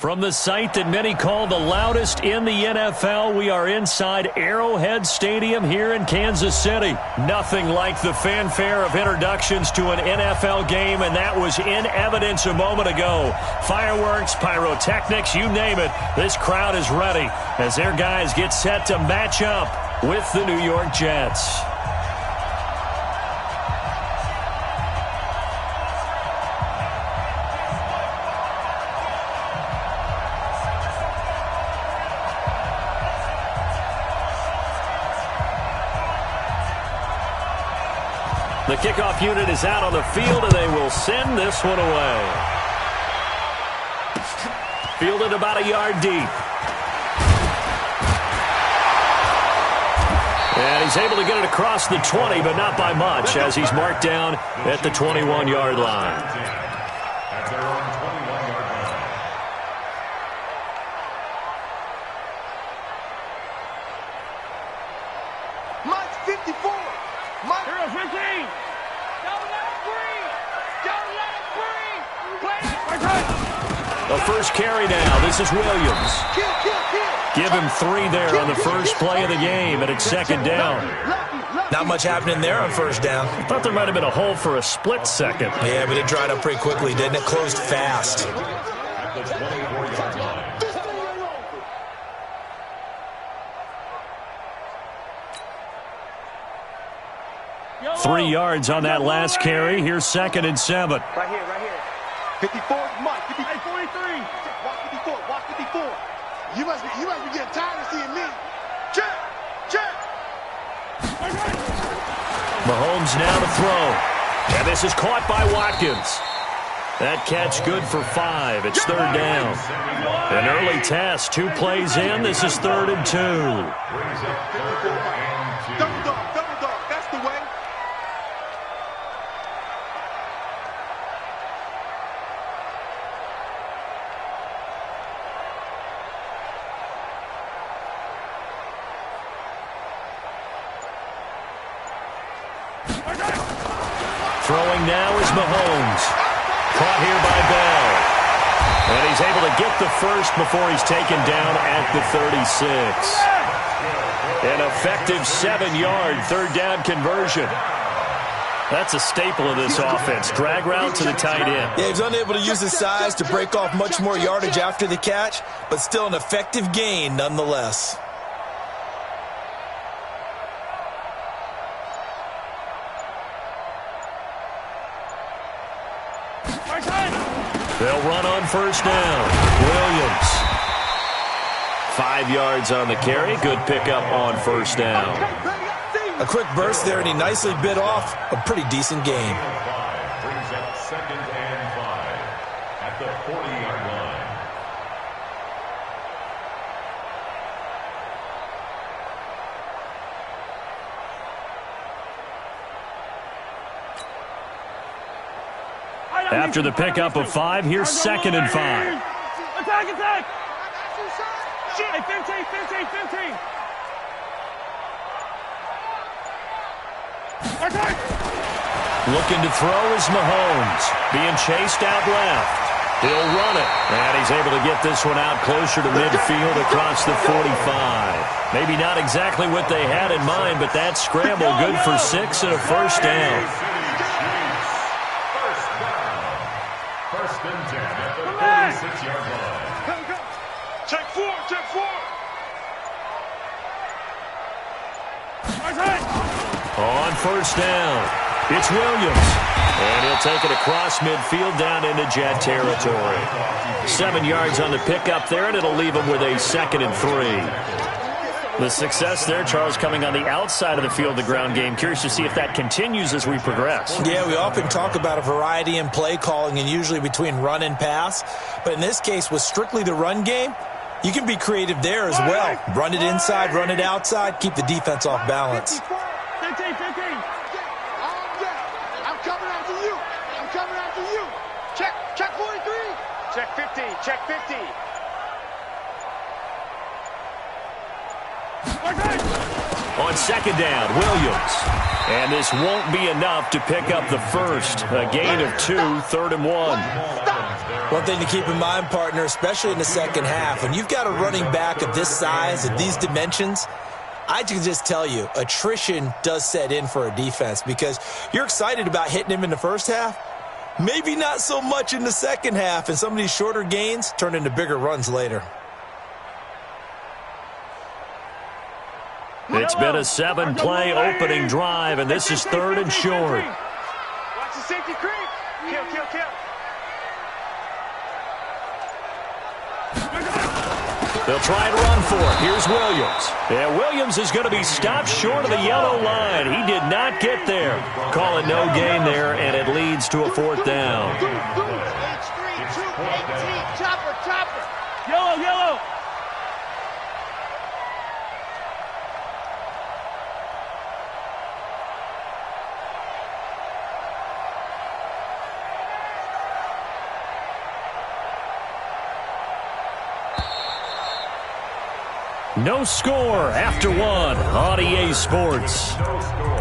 From the site that many call the loudest in the NFL, we are inside Arrowhead Stadium here in Kansas City. Nothing like the fanfare of introductions to an NFL game, and that was in evidence a moment ago. Fireworks, pyrotechnics, you name it. This crowd is ready as their guys get set to match up with the New York Jets. The kickoff unit is out on the field, and they will send this one away. Fielded about a yard deep. And he's able to get it across the 20, but not by much, as he's marked down at the 21-yard line. Mike's 54. Mike. Here's 15. Don't let him breathe. Don't let him breathe. The first carry now. This is Williams. Give him 3 there on the first play of the game, and it's second down. Not much happening there on first down. I thought there might have been a hole for a split second. Yeah, but it dried up pretty quickly, didn't it? Closed fast. 3 yards on that last carry. Here's 2nd and 7. Right here. 54, Mike. 43. Watch 54. Watch 54. You must be getting tired of seeing me. Check. Mahomes now to throw. And this is caught by Watkins. That catch good for 5. It's 3rd down. An early test. 2 plays in. This is 3rd and 2. Double dog. That's the way. Throwing now is Mahomes. Caught here by Bell. And he's able to get the first before he's taken down at the 36. An effective 7-yard 3rd down conversion. That's a staple of this offense. Drag route to the tight end. Yeah, he's unable to use his size to break off much more yardage after the catch, but still an effective gain nonetheless. They'll run on first down. Williams. 5 yards on the carry. Good pickup on first down. A quick burst there, and he nicely bit off a pretty decent gain. Brings up 2nd and 5 at the 40-yard line. After the pickup of 5, here's 2nd and 5. Attack! Hey, 15. Looking to throw is Mahomes. Being chased out left. He'll run it. And he's able to get this one out closer to midfield across the 45. Maybe not exactly what they had in mind, but that scramble good for 6 and a first down. First and 10 at the 36-yard line. Check 4. On first down, it's Williams. And he'll take it across midfield down into Jet territory. 7 yards on the pickup there, and it'll leave him with a 2nd and 3. The success there, Charles, coming on the outside of the field, the ground game. Curious to see if that continues as we progress. Yeah, we often talk about a variety in play calling and usually between run and pass. But in this case, with strictly the run game, you can be creative there as well. Run it inside, run it outside, keep the defense off balance. 15. I'm coming after you. Check 43. Check 50. On second down, Williams. And this won't be enough to pick up the first. A gain of 2, 3rd and 1. Stop. One thing to keep in mind, partner, especially in the second half, when you've got a running back of this size, of these dimensions, I can just tell you, attrition does set in for a defense because you're excited about hitting him in the first half. Maybe not so much in the second half, and some of these shorter gains turn into bigger runs later. It's been a 7-play opening drive, and this is 3rd and short. Watch the safety creep. Kill. They'll try and run for it. Here's Williams. Yeah, Williams is going to be stopped short of the yellow line. He did not get there. Call it no gain there, and it leads to a 4th down. H3, 2, 18, chopper. Yellow. No score after 1 on EA Sports. No score.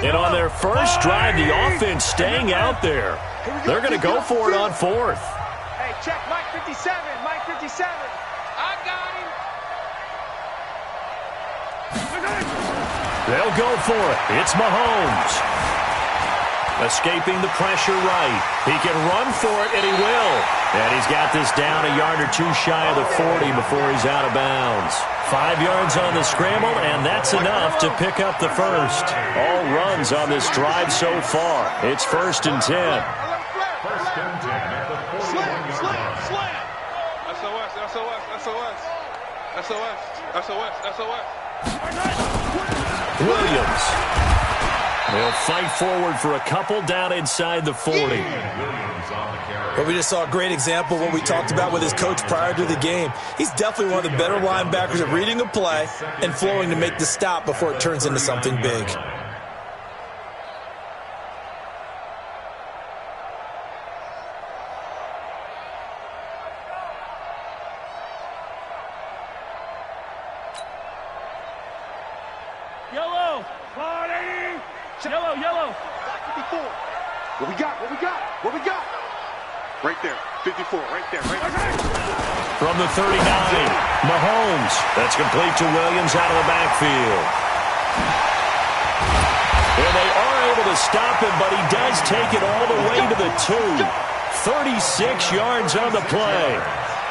And on their first drive, the offense staying out there. They're going to go for it on 4th. Hey, check Mike 57. Mike 57. I got him. They'll go for it. It's Mahomes. Escaping the pressure right. He can run for it, and he will. And he's got this down a yard or 2 shy of the 40 before he's out of bounds. 5 yards on the scramble, and that's enough to pick up the first. All runs on this drive so far. It's 1st and 10. 1st and 10 at the 41-yard line. SOS. Williams. They'll fight forward for a couple down inside the 40. Williams on the carry. But we just saw a great example of what we talked about with his coach prior to the game. He's definitely one of the better linebackers at reading a play and flowing to make the stop before it turns into something big. Yellow. Yellow. 54. What we got? Right there. 54. Right there. From the 39, Mahomes. That's complete to Williams out of the backfield. And they are able to stop him, but he does take it all the way to the 2. 36 yards on the play.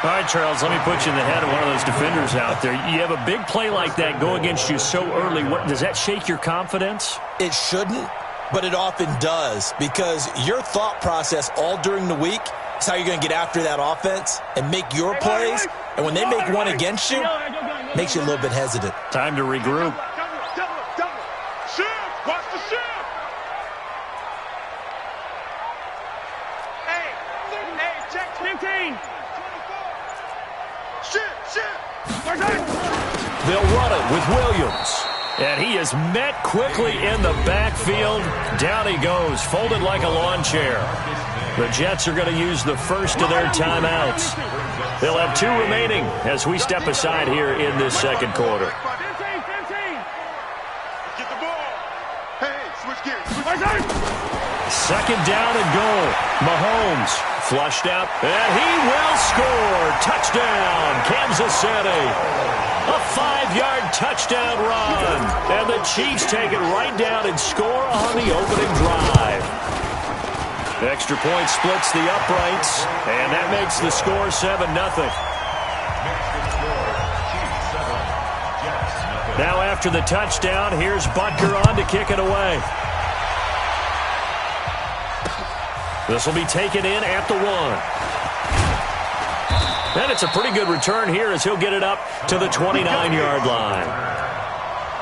All right, Charles, let me put you in the head of one of those defenders out there. You have a big play like that go against you so early. Does that shake your confidence? It shouldn't, but it often does because your thought process all during the week is how you're going to get after that offense and make your plays. And when they make one against you, makes you a little bit hesitant. Time to regroup. Double. Shift. Watch the shift. Hey, check 15. Shift. They'll run it with Williams. And he is met quickly in the backfield. Down he goes, folded like a lawn chair. The Jets are going to use the first of their timeouts. They'll have 2 remaining as we step aside here in this second quarter. 15. Get the ball. Hey, switch gears. Second down and goal. Mahomes flushed out, and he will score. Touchdown, Kansas City. A 5-yard touchdown run. And the Chiefs take it right down and score on the opening drive. Extra point splits the uprights, and that makes the score 7-0. Now after the touchdown, here's Butker on to kick it away. This will be taken in at the 1. And it's a pretty good return here as he'll get it up to the 29-yard line.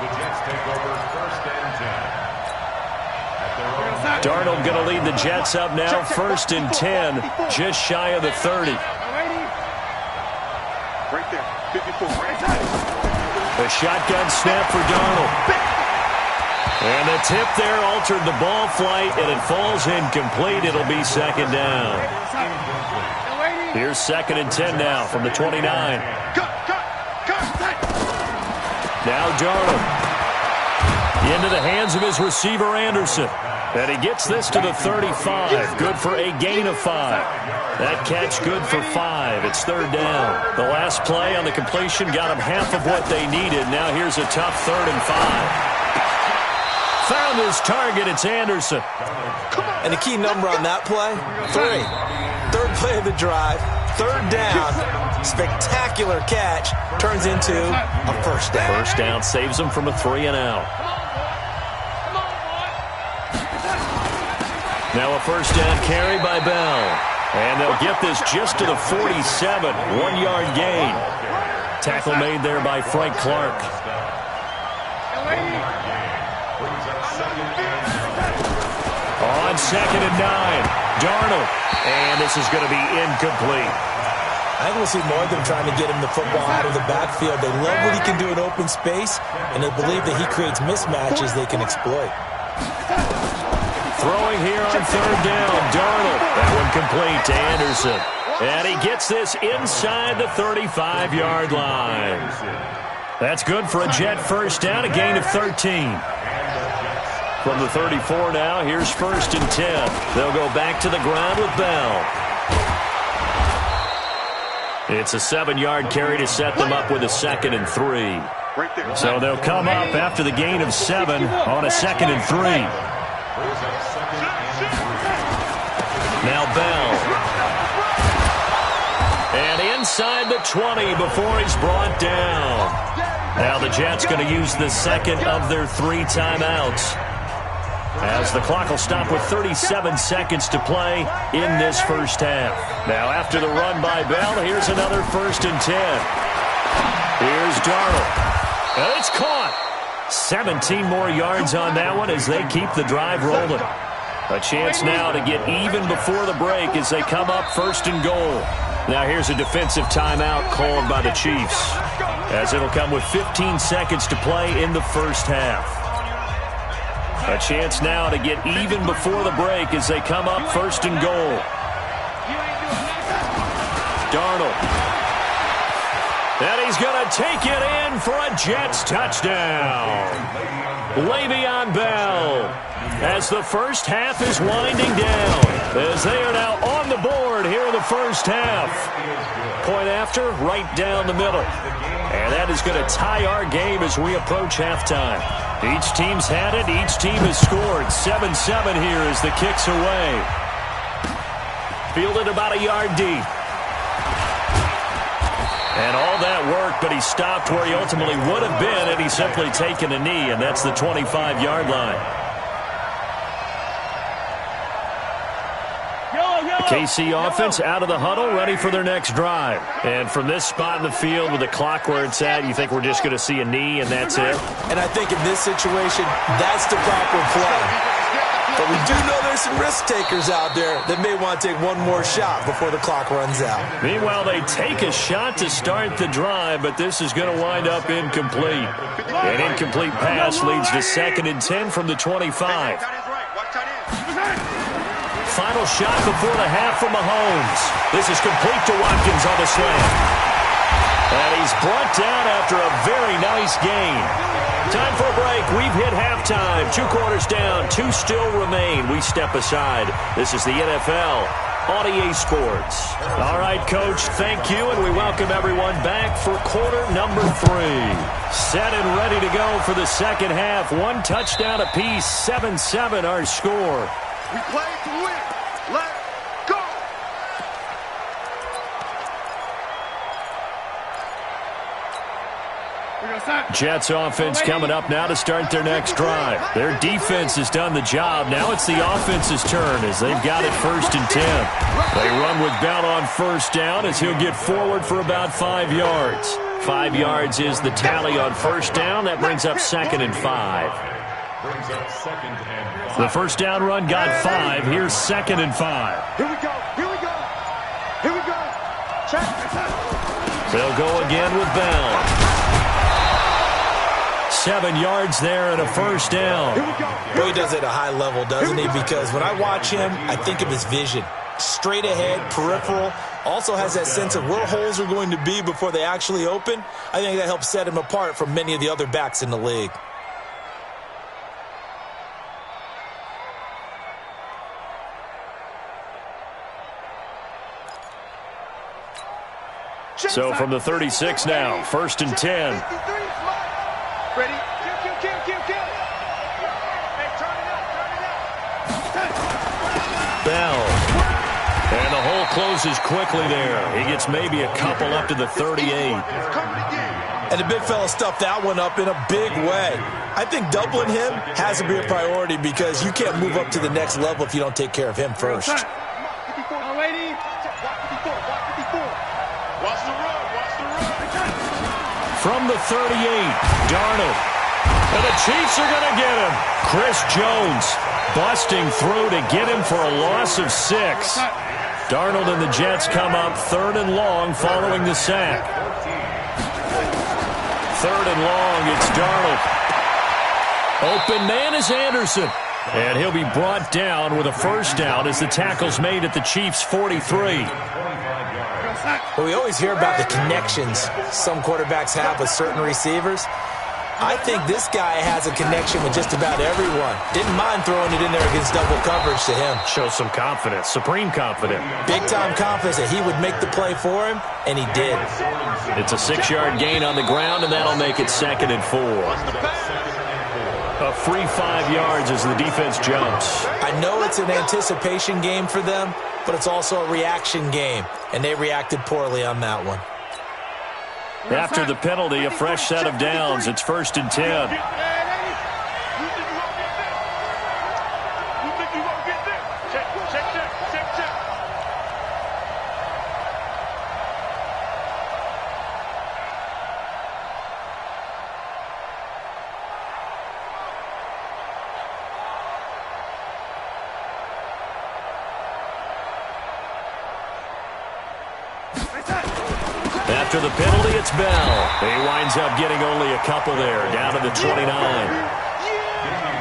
The Jets take over 1st and 10. Darnold going to lead the Jets up now, 1st and 10, just shy of the 30. Right there. 54. A shotgun snap for Darnold. And the tip there altered the ball flight, and it falls incomplete. It'll be 2nd down. Here's 2nd and 10 now from the 29. Now Darnold. Into the hands of his receiver, Anderson. And he gets this to the 35. Good for a gain of 5. That catch good for 5. It's 3rd down. The last play on the completion got them half of what they needed. Now here's a tough 3rd and 5. Found his target. It's Anderson. And the key number on that play, 3. 3rd play of the drive, 3rd down. Spectacular catch. Turns into a 1st down. 1st down saves them from a 3 and out. Now a 1st down carry by Bell. And they'll get this just to the 47. 1-yard gain. Tackle made there by Frank Clark. On 2nd and 9. Darnold. And this is going to be incomplete. I think we'll see more of them trying to get him the football out of the backfield. They love what he can do in open space, and they believe that he creates mismatches they can exploit. Throwing here on 3rd down, Darnold. That one complete to Anderson. And he gets this inside the 35-yard line. That's good for a Jet 1st down, a gain of 13. From the 34 now, here's 1st and 10. They'll go back to the ground with Bell. It's a 7-yard carry to set them up with a 2nd and 3. So they'll come up after the gain of 7 on a 2nd and 3. Now Bell. And inside the 20 before he's brought down. Now the Jets going to use the 2nd of their 3 timeouts, as the clock will stop with 37 seconds to play in this 1st half. Now after the run by Bell, here's another 1st and 10. Here's Darnold. And it's caught. 17 more yards on that one as they keep the drive rolling. A chance now to get even before the break as they come up 1st and goal. Now here's a defensive timeout called by the Chiefs, as it'll come with 15 seconds to play in the 1st half. A chance now to get even before the break as they come up 1st and goal. Darnold. And he's going to take it in for a Jets touchdown. Le'Veon Bell, as the 1st half is winding down, as they are now on the board here in the 1st half. Point after, right down the middle. And that is going to tie our game as we approach halftime. Each team's had it. Each team has scored. 7-7 here as the kick's away. Fielded about a yard deep. And all that work, but he stopped where he ultimately would have been had he simply taken a knee, and that's the 25-yard line. KC offense out of the huddle, ready for their next drive. And from this spot in the field with the clock where it's at, you think we're just going to see a knee and that's it? And I think in this situation, that's the proper play. But we do know there's some risk takers out there that may want to take one more shot before the clock runs out. Meanwhile, they take a shot to start the drive, but this is going to wind up incomplete. An incomplete pass leads to 2nd and 10 from the 25. Final shot before the half from Mahomes. This is complete to Watkins on the slant. And he's brought down after a very nice gain. Time for a break. We've hit halftime. 2 quarters down. 2 still remain. We step aside. This is the NFL on EA Sports. All right, Coach, thank you, and we welcome everyone back for quarter number 3. Set and ready to go for the 2nd half. 1 touchdown apiece. 7-7 our score. We play to win. Let's go. Jets offense coming up now to start their next drive. Their defense has done the job. Now it's the offense's turn as they've got it 1st and 10. They run with Bell on 1st down as he'll get forward for about 5 yards. 5 yards is the tally on 1st down. That brings up 2nd and 5. The 1st down run got 5. Here's 2nd and 5. Here we go. Here we go. Here we go. Check. They'll go again with Bell. 7 yards there and a 1st down. Well, he does it at a high level, doesn't he? Because when I watch him, I think of his vision. straight ahead, peripheral. Also has that sense of where holes are going to be before they actually open. I think that helps set him apart from many of the other backs in the league. So from the 36 now, 1st and 10. Ready? Kill. Hey, turn it up. Bell. And the hole closes quickly there. He gets maybe a couple up to the 38. And the big fella stuffed that one up in a big way. I think doubling him has to be a priority because you can't move up to the next level if you don't take care of him first. From the 38, Darnold. And the Chiefs are going to get him. Chris Jones busting through to get him for a loss of 6. Darnold and the Jets come up 3rd and long following the sack. 3rd and long, it's Darnold. Open man is Anderson. And he'll be brought down with a first down as the tackle's made at the Chiefs' 43. Well, we always hear about the connections some quarterbacks have with certain receivers. I think this guy has a connection with just about everyone. Didn't mind throwing it in there against double coverage to him. Shows some confidence, supreme confidence. Big-time confidence that he would make the play for him, and he did. It's a 6-yard gain on the ground, and that'll make it 2nd and 4. A free 5 yards as the defense jumps. I know it's an anticipation game for them, but it's also a reaction game, and they reacted poorly on that one. After the penalty, a fresh set of downs. It's 1st and 10. After the penalty, it's Bell. He winds up getting only a couple there, down to the 29.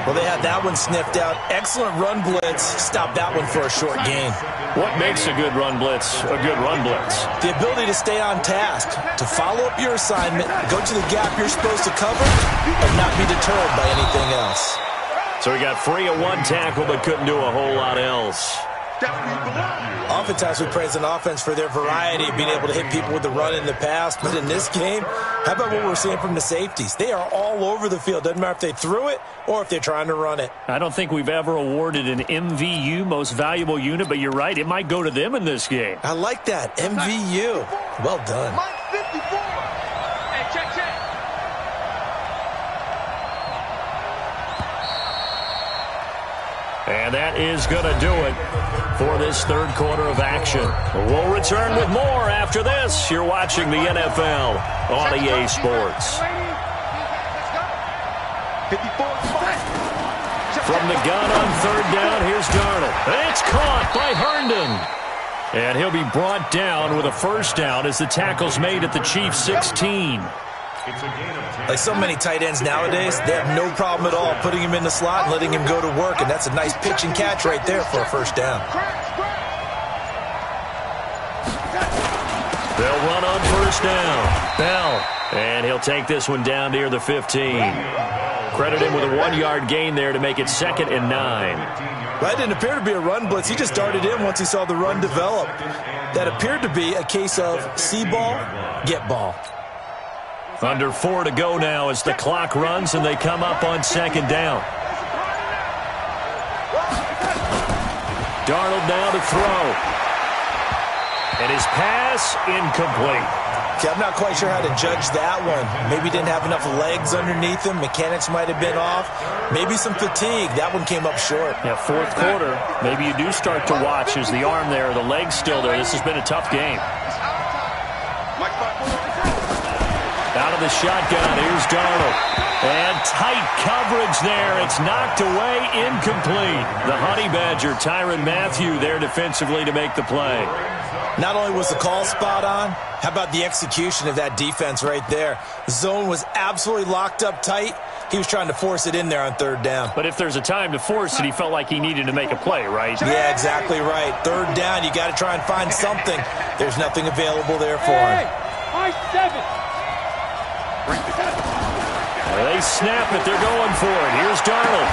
Well, they had that one sniffed out. Excellent run blitz. Stopped that one for a short gain. What makes a good run blitz a good run blitz? The ability to stay on task, to follow up your assignment, go to the gap you're supposed to cover, and not be deterred by anything else. So he got free of one tackle but couldn't do a whole lot else. Oftentimes we praise an offense for their variety, being able to hit people with the run in the pass. But in this game, how about what we're seeing from the safeties? They are all over the field. Doesn't matter if they threw it or if they're trying to run it. I don't think we've ever awarded an MVU, most valuable unit, but you're right. It might go to them in this game. I like that. MVU. Well done. Hey, check. And that is going to do it for this third quarter of action. We'll return with more after this. You're watching the NFL on EA Sports. From the gun on 3rd down, here's Darnold. It's caught by Herndon. And he'll be brought down with a first down as the tackle's made at the Chiefs' 16. Like so many tight ends nowadays, they have no problem at all putting him in the slot and letting him go to work, and that's a nice pitch and catch right there for a first down. They'll run on first down. Bell. And he'll take this one down near the 15. Credit him with a 1-yard gain there to make it 2nd and 9. That didn't appear to be a run blitz. He just darted in once he saw the run develop. That appeared to be a case of see ball, get ball. Under 4 to go now as the clock runs and they come up on 2nd down. Darnold now to throw. And his pass incomplete. Okay, I'm not quite sure how to judge that one. Maybe he didn't have enough legs underneath him. Mechanics might have been off. Maybe some fatigue. That one came up short. Yeah, 4th quarter. Maybe you do start to watch. Is the arm there, the leg's still there? This has been a tough game. Out of the shotgun, here's Darnold. And tight coverage there. It's knocked away, incomplete. The Honey Badger, Tyrann Mathieu, there defensively to make the play. Not only was the call spot on, how about the execution of that defense right there? The zone was absolutely locked up tight. He was trying to force it in there on third down. But if there's a time to force it, he felt like he needed to make a play, right? Yeah, exactly right. Third down, you got to try and find something. There's nothing available there for him. They snap it. They're going for it. Here's Darnold.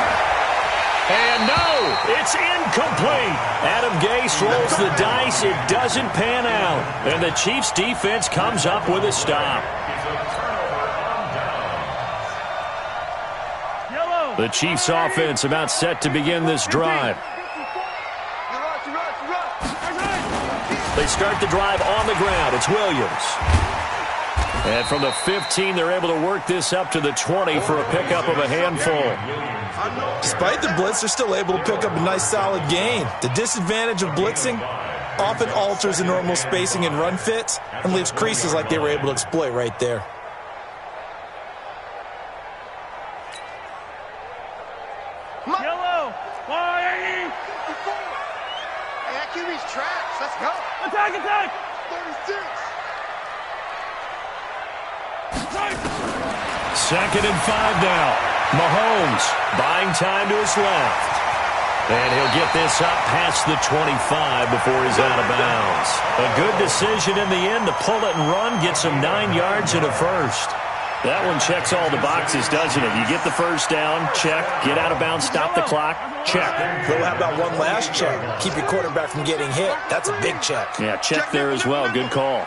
And no, it's incomplete. Adam Gase rolls the dice. It doesn't pan out. And the Chiefs' defense comes up with a stop. The Chiefs' offense about set to begin this drive. They start the drive on the ground. It's Williams. And from the 15, they're able to work this up to the 20 for a pickup of a handful. Despite the blitz, they're still able to pick up a nice, solid gain. The disadvantage of blitzing often alters the normal spacing and run fits and leaves creases like they were able to exploit right there. Yellow. Hey, that QB's trash. Let's go. Attack. 36. Second and 5 now. Mahomes buying time to his left. And he'll get this up past the 25 before he's out of bounds. A good decision in the end to pull it and run, gets him 9 yards and a first. That one checks all the boxes, doesn't it? You get the first down, check. Get out of bounds, stop the clock, check. So how about one last check? Keep your quarterback from getting hit. That's a big check. Yeah, check there as well. Good call.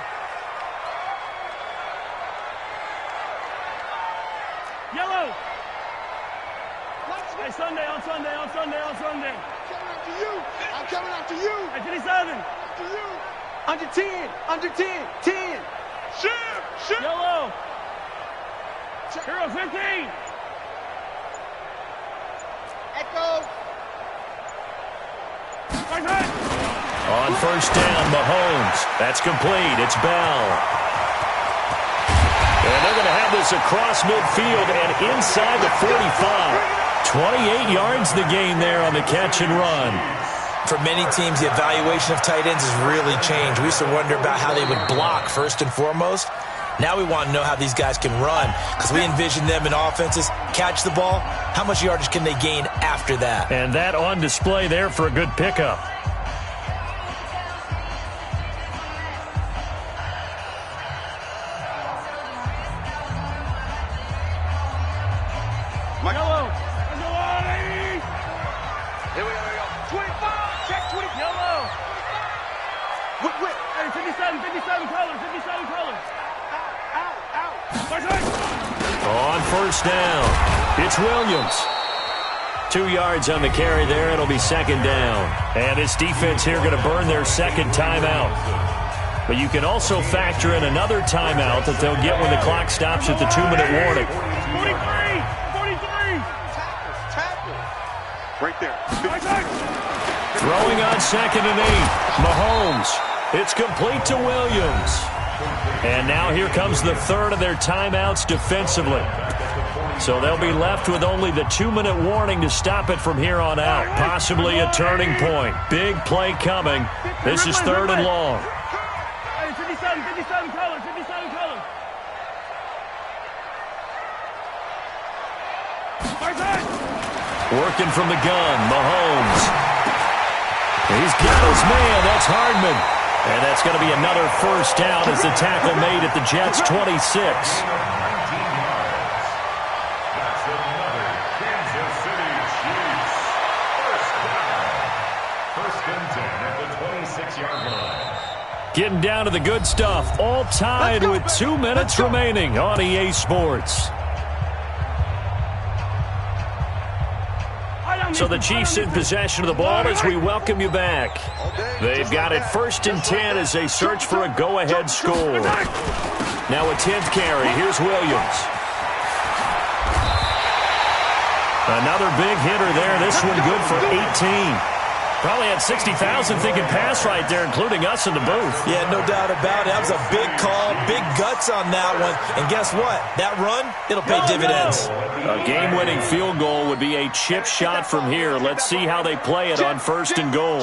Yellow. Hey, Sunday. I'm coming after you. Hey, 57. After you. Under 10. 10. Ship. Yellow. Hero 15. Echo. On first down, Mahomes. That's complete. It's Bell. And they're going to have this across midfield and inside the 45. 28 yards the gain there on the catch and run. For many teams, the evaluation of tight ends has really changed. We used to wonder about how they would block first and foremost. Now we want to know how these guys can run because we envision them in offenses, catch the ball, how much yardage can they gain after that? And that on display there for a good pickup. Yellow. Here we go. 25. Check 20. Yellow. Whip. Hey, 57 colors. On first down, it's Williams. 2 yards on the carry there. It'll be second down. And this defense here going to burn their second timeout. But you can also factor in another timeout that they'll get when the clock stops at the 2-minute warning. 43. Tackle. Right there. Throwing on second and 8. Mahomes. It's complete to Williams. And now here comes the third of their timeouts defensively. So they'll be left with only the 2-minute warning to stop it from here on out. Possibly a turning point. Big play coming. This is third and long. 57 colors. Working from the gun, Mahomes. He's got his man. That's Hardman. And that's going to be another first down as the tackle made at the Jets' 26. That's another Kansas City Chiefs first down. First and 10 at the 26-yard line. Getting down to the good stuff. All tied with 2 minutes remaining on EA Sports. So the Chiefs in possession of the ball as we welcome you back. They've got it first and 10 as they search for a go-ahead score. Now a 10th carry. Here's Williams. Another big hitter there. This one good for 18. Probably had 60,000 thinking pass right there, including us in the booth. Yeah, no doubt about it. That was a big call, big guts on that one. And guess what? That run, it'll pay dividends. A game-winning field goal would be a chip shot from here. Let's see how they play it on first and goal.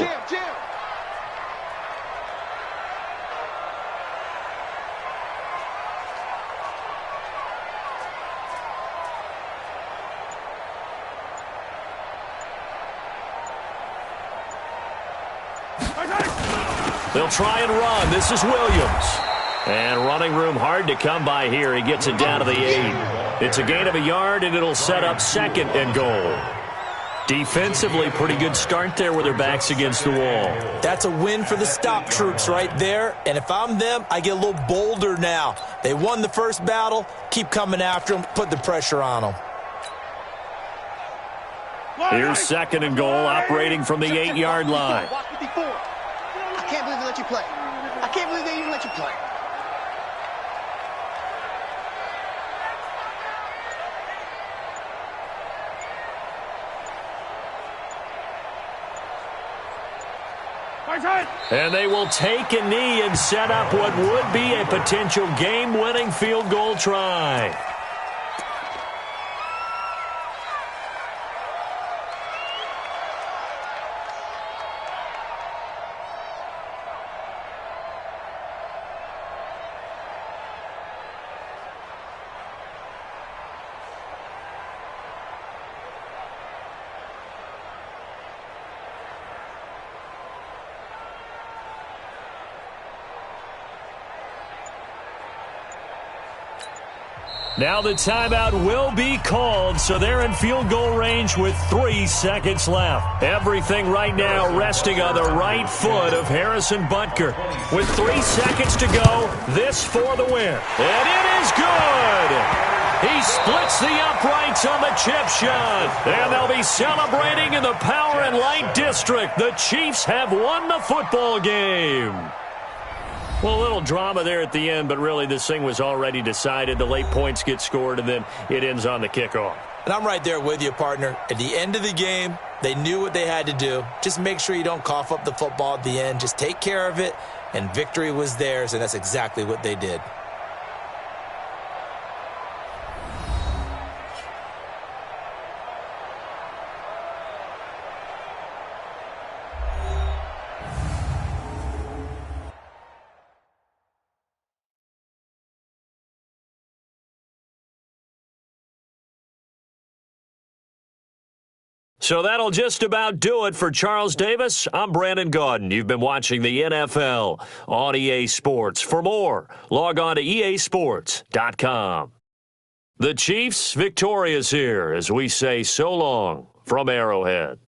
They'll try and run. This is Williams. And running room hard to come by here. He gets it down to the 8. It's a gain of a yard, and it'll set up 2nd and goal. Defensively, pretty good start there with their backs against the wall. That's a win for the stop troops right there. And if I'm them, I get a little bolder now. They won the first battle. Keep coming after them. Put the pressure on them. Here's 2nd and goal, operating from the 8-yard line. I can't believe they let you play. I can't believe they even let you play. And they will take a knee and set up what would be a potential game-winning field goal try. Now the timeout will be called, so they're in field goal range with 3 seconds left. Everything right now resting on the right foot of Harrison Butker. With 3 seconds to go, this for the win. And it is good! He splits the uprights on the chip shot. And they'll be celebrating in the Power and Light District. The Chiefs have won the football game. Well, a little drama there at the end, but really this thing was already decided. The late points get scored, and then it ends on the kickoff. And I'm right there with you, partner. At the end of the game, they knew what they had to do. Just make sure you don't cough up the football at the end. Just take care of it, and victory was theirs, and that's exactly what they did. So that'll just about do it for Charles Davis. I'm Brandon Gaudin. You've been watching the NFL on EA Sports. For more, log on to easports.com. The Chiefs victorious here as we say so long from Arrowhead.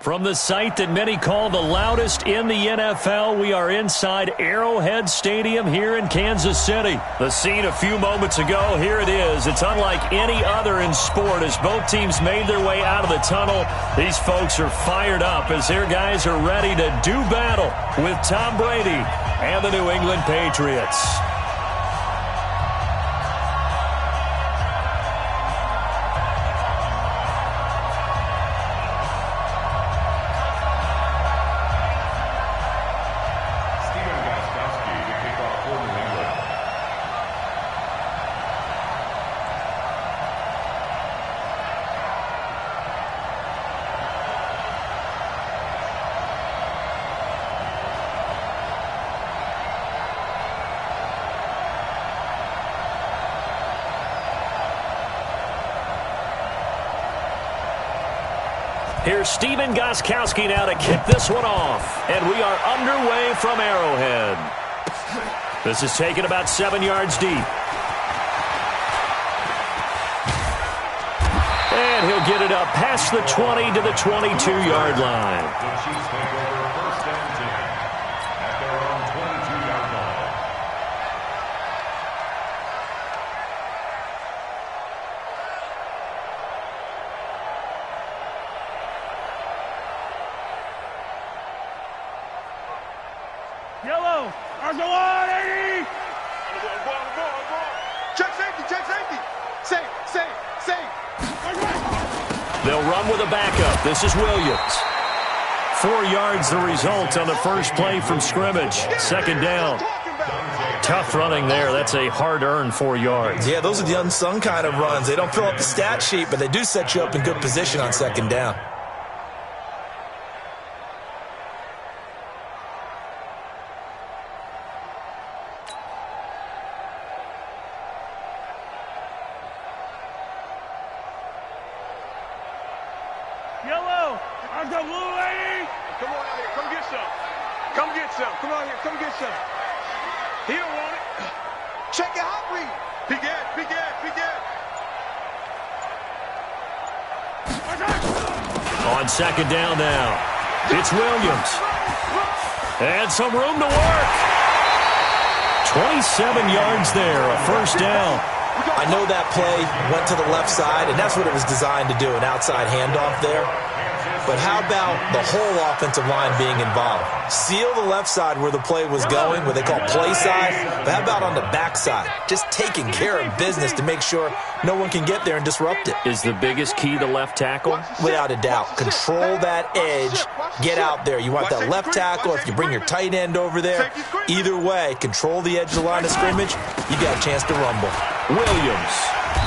From the site that many call the loudest in the NFL, we are inside Arrowhead Stadium here in Kansas City. The scene a few moments ago, here it is. It's unlike any other in sport as both teams made their way out of the tunnel. These folks are fired up as their guys are ready to do battle with Tom Brady and the New England Patriots. Here's Stephen Gostkowski now to kick this one off. And we are underway from Arrowhead. This is taken about 7 yards deep. And he'll get it up past the 20 to the 22-yard line. The Chiefs take over first and 10 at their own 22-yard line. Yellow, Argolon, 80! Check safety, check safety! Safe! They'll run with a backup. This is Williams. 4 yards the result on the first play from scrimmage. Second down. Tough running there. That's a hard-earned 4 yards. Yeah, those are the unsung kind of runs. They don't fill up the stat sheet, but they do set you up in good position on second down. Yellow, Argolon, 80! Come on out here, come get some. Come get some. Come on here, come get some. He don't want it. Check your hot read. Big gas. On second down now. It's Williams. And some room to work. 27 yards there, a first down. I know that play went to the left side, and that's what it was designed to do, an outside handoff there. But how about the whole offensive line being involved? Seal the left side where the play was going, what they call play side. But how about on the back side? Just taking care of business to make sure no one can get there and disrupt it. Is the biggest key the left tackle? Without a doubt. Control that edge. Get out there. You want that left tackle. If you bring your tight end over there, either way, control the edge of the line of scrimmage. You got a chance to rumble. Williams.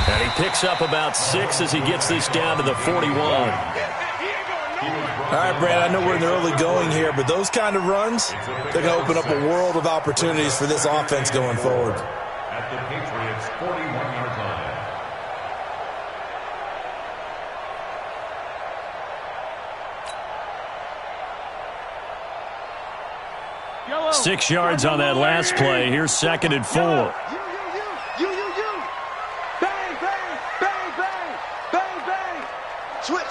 And he picks up about 6 as he gets this down to the 41. All right, Brad, I know we're in the early going here, but those kind of runs, they're going to open up a world of opportunities for this offense going forward. At the Patriots' 41-yard line. 6 yards on that last play. Here's second and 4. You. Bang. Switch.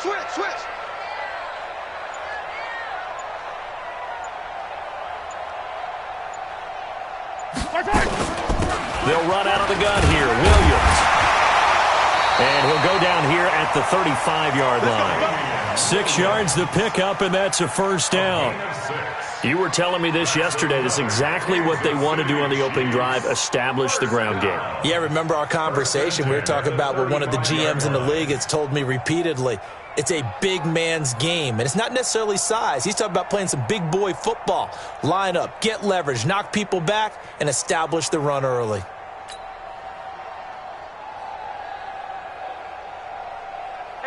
They'll run out of the gun here. Williams. And he'll go down here at the 35-yard line. 6 yards to pick up, and that's a first down. You were telling me this yesterday. This is exactly what they want to do on the opening drive, establish the ground game. Yeah, remember our conversation? We were talking about what one of the GMs in the league has told me repeatedly. It's a big man's game, and it's not necessarily size. He's talking about playing some big boy football. Line up, get leverage, knock people back, and establish the run early.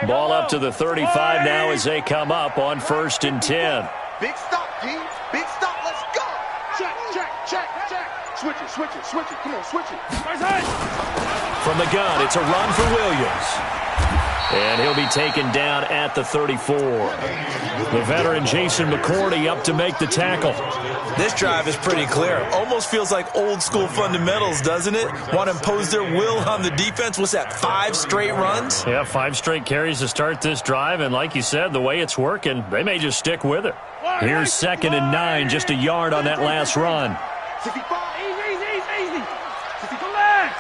Ball up to the 35 now as they come up on 1st and 10. Big stop, G. Big stop. Let's go. Check. Switch it. Come on, switch it. From the gun, it's a run for Williams. And he'll be taken down at the 34. The veteran Jason McCourty up to make the tackle. This drive is pretty clear. Almost feels like old school fundamentals, doesn't it? Want to impose their will on the defense. What's that, 5 straight runs? Yeah, 5 straight carries to start this drive. And like you said, the way it's working, they may just stick with it. Here's 2nd and 9, just a yard on that last run. 65. Easy. 60, come back.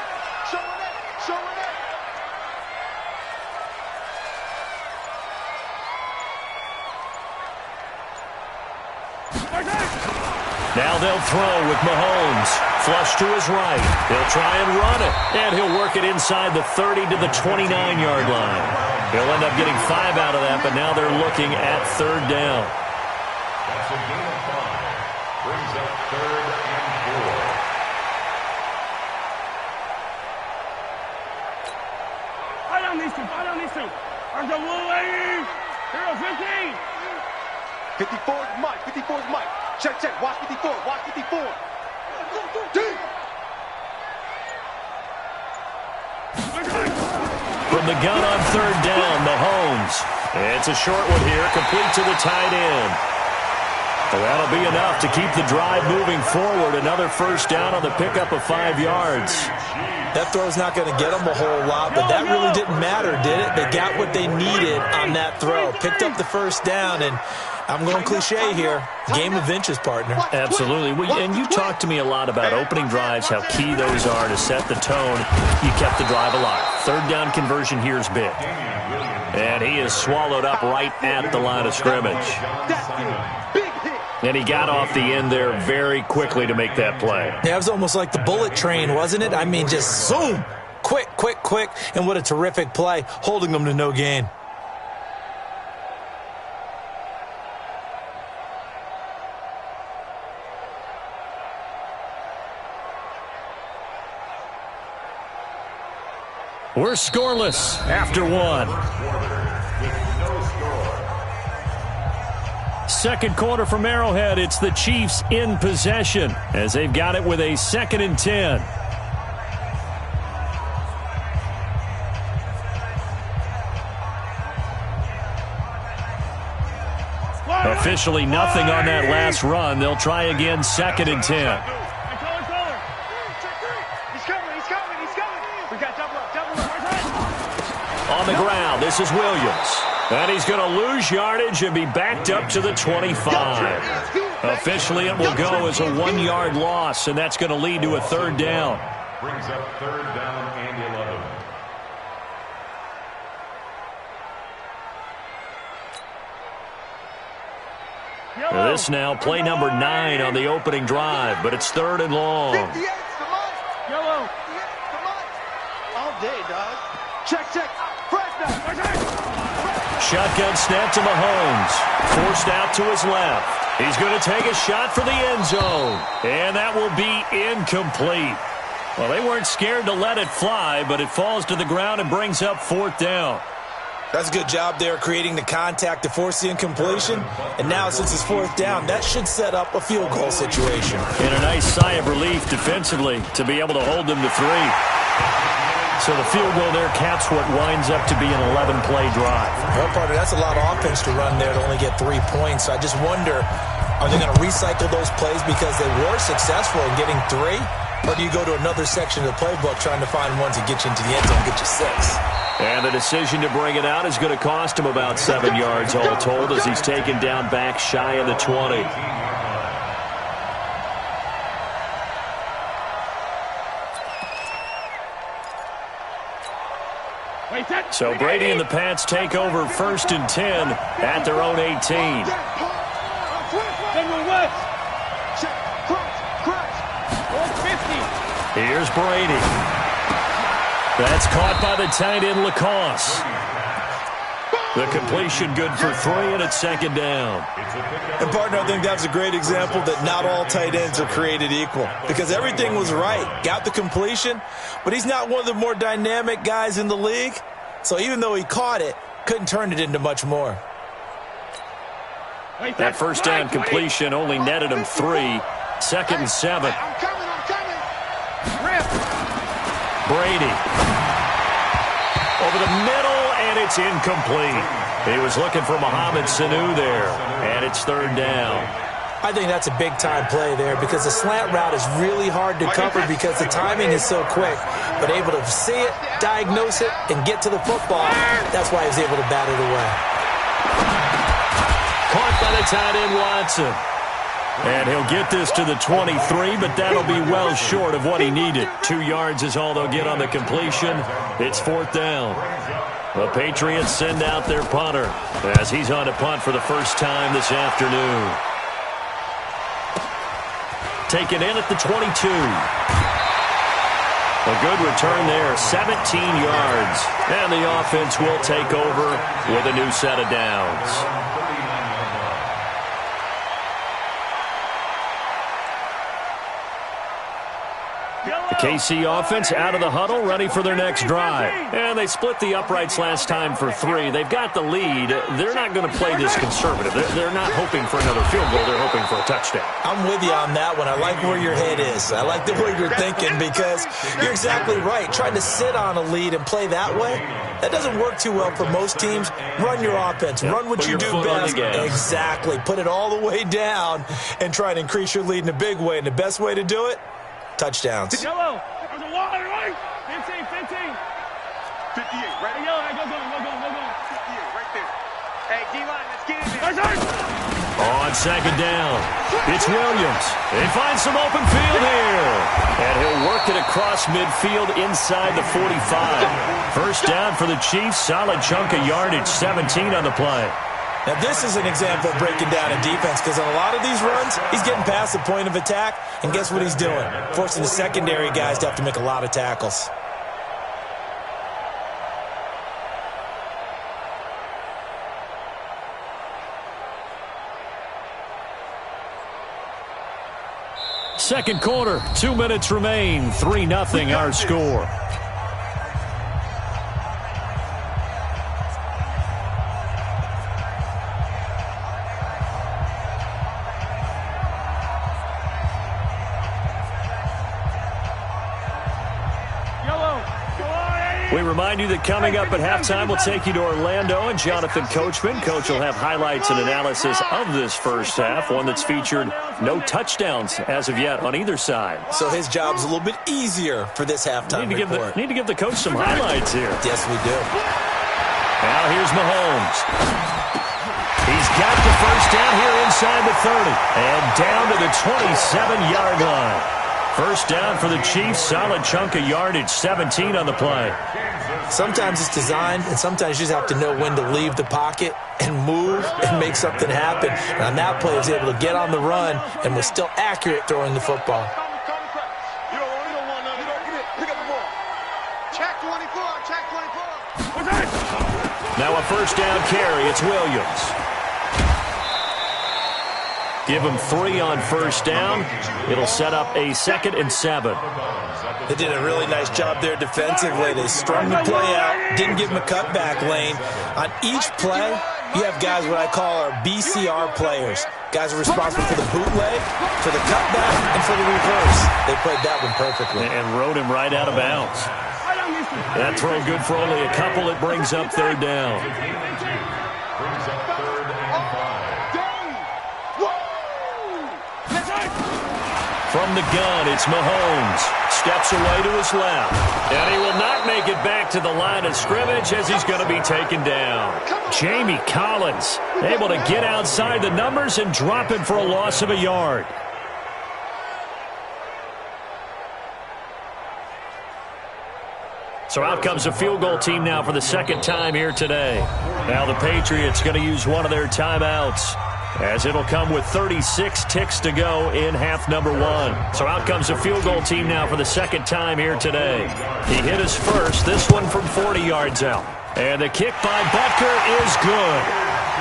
Show it. Now they'll throw with Mahomes. Flush to his right. He'll try and run it. And he'll work it inside the 30 to the 29-yard line. He'll end up getting 5 out of that, but now they're looking at 3rd down. That's a gain of 5. Brings up 3rd and 4. Fight on these two. Arms up, little lady. Hero 15. 54 is Mike. Check. Watch 54. From the gun on 3rd down, Mahomes. It's a short one here, complete to the tight end. Well, that'll be enough to keep the drive moving forward. Another 1st down on the pickup of 5 yards. That throw's not going to get them a whole lot, but that really didn't matter, did it? They got what they needed on that throw. Picked up the 1st down, and I'm going cliche here. Game of inches, partner. Absolutely. And you talked to me a lot about opening drives, how key those are to set the tone. You kept the drive alive. 3rd down conversion here is big. And he is swallowed up right at the line of scrimmage. And he got off the end there very quickly to make that play. Yeah, it was almost like the bullet train, wasn't it? I mean, just zoom. Quick. And what a terrific play, holding them to no gain. We're scoreless after 1. Second quarter from Arrowhead. It's the Chiefs in possession as they've got it with a 2nd and 10. Officially nothing on that last run. They'll try again, 2nd and 10. On the ground, this is Williams. And he's going to lose yardage and be backed up to the 25. Officially, it will go as a 1-yard loss, and that's going to lead to a 3rd down. Brings up 3rd down and 11. This now play number 9 on the opening drive, but it's 3rd and long. Yellow. All day, dog. Check. Shotgun snap to Mahomes. Forced out to his left. He's going to take a shot for the end zone. And that will be incomplete. Well, they weren't scared to let it fly, but it falls to the ground and brings up 4th down. That's a good job there creating the contact to force the incompletion. And now, since it's 4th down, that should set up a field goal situation. And a nice sigh of relief defensively to be able to hold them to 3. So the field goal there caps what winds up to be an 11-play drive. Well, partner, that's a lot of offense to run there to only get 3 points. I just wonder, are they going to recycle those plays because they were successful in getting 3? Or do you go to another section of the playbook trying to find ones that get you into the end zone and get you 6? And the decision to bring it out is going to cost him about 7 yards all told as he's taken down back shy of the 20. So Brady and the Pats take over 1st and 10 at their own 18. Here's Brady. That's caught by the tight end Lacoste. The completion good for 3, and it's 2nd down. And, partner, I think that's a great example that not all tight ends are created equal because everything was right. Got the completion, but he's not one of the more dynamic guys in the league. So even though he caught it, couldn't turn it into much more. That 1st down completion only netted him 3. 2nd and 7. Brady. Over the middle, and it's incomplete. He was looking for Mohamed Sanu there, and it's third down. I think that's a big-time play there because the slant route is really hard to cover because the timing is so quick. But able to see it, diagnose it, and get to the football, that's why he was able to bat it away. Caught by the tight end, Watson. And he'll get this to the 23, but that'll be well short of what he needed. 2 yards is all they'll get on the completion. It's fourth down. The Patriots send out their punter as he's on to punt for the first time this afternoon. Taken in at the 22. A good return there, 17 yards. And the offense will take over with a new set of downs. The KC offense out of the huddle, ready for their next drive. And they split the uprights last time for 3. They've got the lead. They're not going to play this conservative. They're not hoping for another field goal. They're hoping for a touchdown. I'm with you on that one. I like where your head is. I like the way you're thinking because you're exactly right. Trying to sit on a lead and play that way, that doesn't work too well for most teams. Run your offense. Run what you do best. Exactly. Put it all the way down and try to increase your lead in a big way. And the best way to do it, touchdowns. Yellow. There's a wide right. 15. 58. Right. Yellow. Go. 58. Right there. Hey, D-line, let's get in there. On second down, it's Williams. He finds some open field here. And he'll work it across midfield inside the 45. First down for the Chiefs. Solid chunk of yardage, 17 on the play. Now, this is an example of breaking down a defense because on a lot of these runs, he's getting past the point of attack, and guess what he's doing? Forcing the secondary guys to have to make a lot of tackles. Second quarter, 2 minutes remain, 3-0 our score. We remind you that coming up at halftime, we'll take you to Orlando and Jonathan Coachman. Coach will have highlights and analysis of this first half, one that's featured no touchdowns as of yet on either side. So his job's a little bit easier for this halftime report. Need to give the coach some highlights here. Yes, we do. Now here's Mahomes. He's got the first down here inside the 30 and down to the 27-yard line. First down for the Chiefs, solid chunk of yardage, 17 on the play. Sometimes it's designed, and sometimes you just have to know when to leave the pocket and move and make something happen. And on that play, he was able to get on the run and was still accurate throwing the football. You don't want none. Pick up the ball. Check 24. Now a first down carry. It's Williams. Give him 3 on first down. It'll set up a 2nd and 7. They did a really nice job there defensively. They strung the play out, didn't give him a cutback lane. On each play, you have guys what I call our BCR players. Guys are responsible for the bootleg, for the cutback, and for the reverse. They played that one perfectly. And rode him right out of bounds. That throw good for only a couple. It brings up third down. From the gun, it's Mahomes. Steps away to his left. And he will not make it back to the line of scrimmage as he's going to be taken down. Jamie Collins able to get outside the numbers and drop him for a loss of a yard. So out comes a field goal team now for the second time here today. Now the Patriots going to use one of their timeouts, as it'll come with 36 ticks to go in half number 1. So out comes a field goal team now for the second time here today. He hit his first, this one from 40 yards out. And the kick by Butker is good.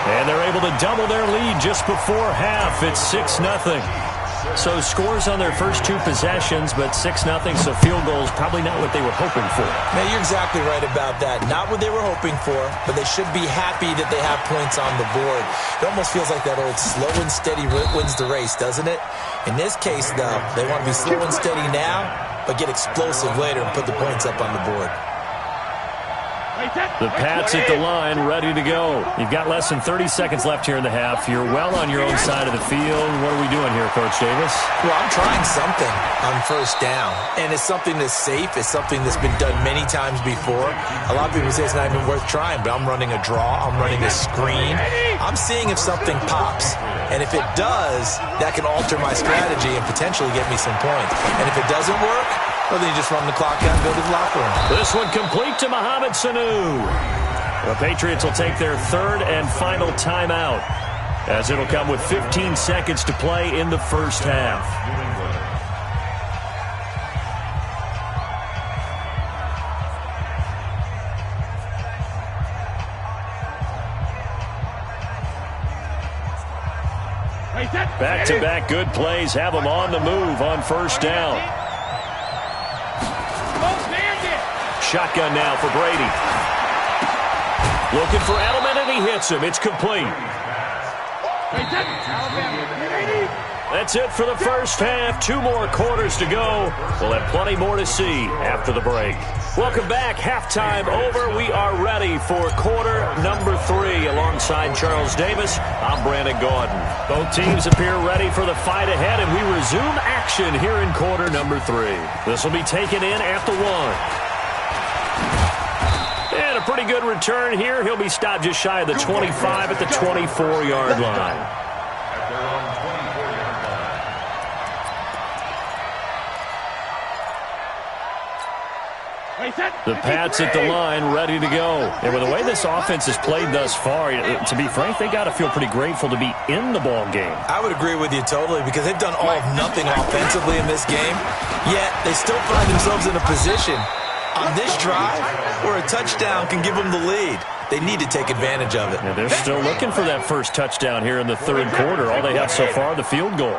And they're able to double their lead just before half. It's 6-0. So scores on their first 2 possessions, but 6-0, so field goals probably not what they were hoping for. Man, you're exactly right about that. Not what they were hoping for, but they should be happy that they have points on the board. It almost feels like that old slow and steady wins the race, doesn't it? In this case, though, they want to be slow and steady now, but get explosive later and put the points up on the board. The Pats at the line, ready to go. You've got less than 30 seconds left here in the half. You're well on your own side of the field. What are we doing here, Coach Davis? Well, I'm trying something on first down, and it's something that's safe. It's something that's been done many times before. A lot of people say it's not even worth trying, but I'm running a draw. I'm running a screen. I'm seeing if something pops, and if it does, that can alter my strategy and potentially get me some points. And if it doesn't work, well, then you just run the clock out and go to the locker room. This one complete to Mohamed Sanu. The Patriots will take their third and final timeout, as it'll come with 15 seconds to play in the first half. Back-to-back good plays have them on the move on first down. Shotgun now for Brady. Looking for Edelman, and he hits him. It's complete. That's it for the first half. 2 more quarters to go. We'll have plenty more to see after the break. Welcome back. Halftime over. We are ready for quarter number 3. Alongside Charles Davis, I'm Brandon Gordon. Both teams appear ready for the fight ahead, and we resume action here in quarter number 3. This will be taken in at the 1. And a pretty good return here. He'll be stopped just shy of the 25 at the 24-yard line. The Pats at the line, ready to go. And with the way this offense has played thus far, to be frank, they got to feel pretty grateful to be in the ball game. I would agree with you totally, because they've done all of nothing offensively in this game, yet they still find themselves in a position on this drive where a touchdown can give them the lead. They need to take advantage of it. And they're still looking for that first touchdown here in the third quarter. All they have so far, the field goal.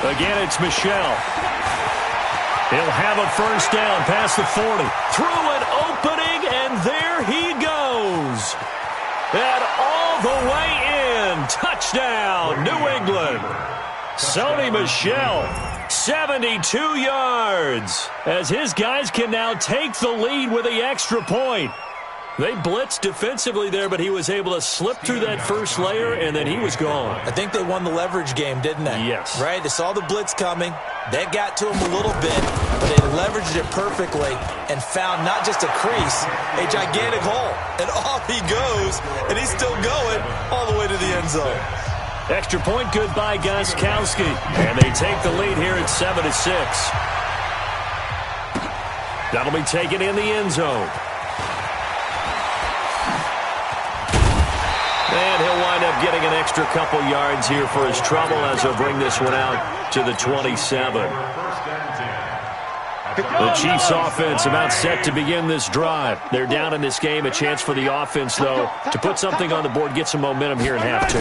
Again, it's Michel. He'll have a first down past the 40. Through an opening, and there he goes. And all the way in. Touchdown, New England. Sony Michel, 72 yards, as his guys can now take the lead with the extra point. They blitzed defensively there, but he was able to slip through that first layer, and then he was gone. I think they won the leverage game, didn't they? Yes. Right? They saw the blitz coming. That got to him a little bit, but they leveraged it perfectly and found not just a crease, a gigantic hole. And off he goes, and he's still going all the way to the end zone. Extra point good by Gostkowski. And they take the lead here at 7-6. That'll be taken in the end zone. And he'll wind up getting an extra couple yards here for his trouble as he'll bring this one out to the 27. The Chiefs offense about set to begin this drive. They're down in this game. A chance for the offense, though, to put something on the board, get some momentum here in half 2.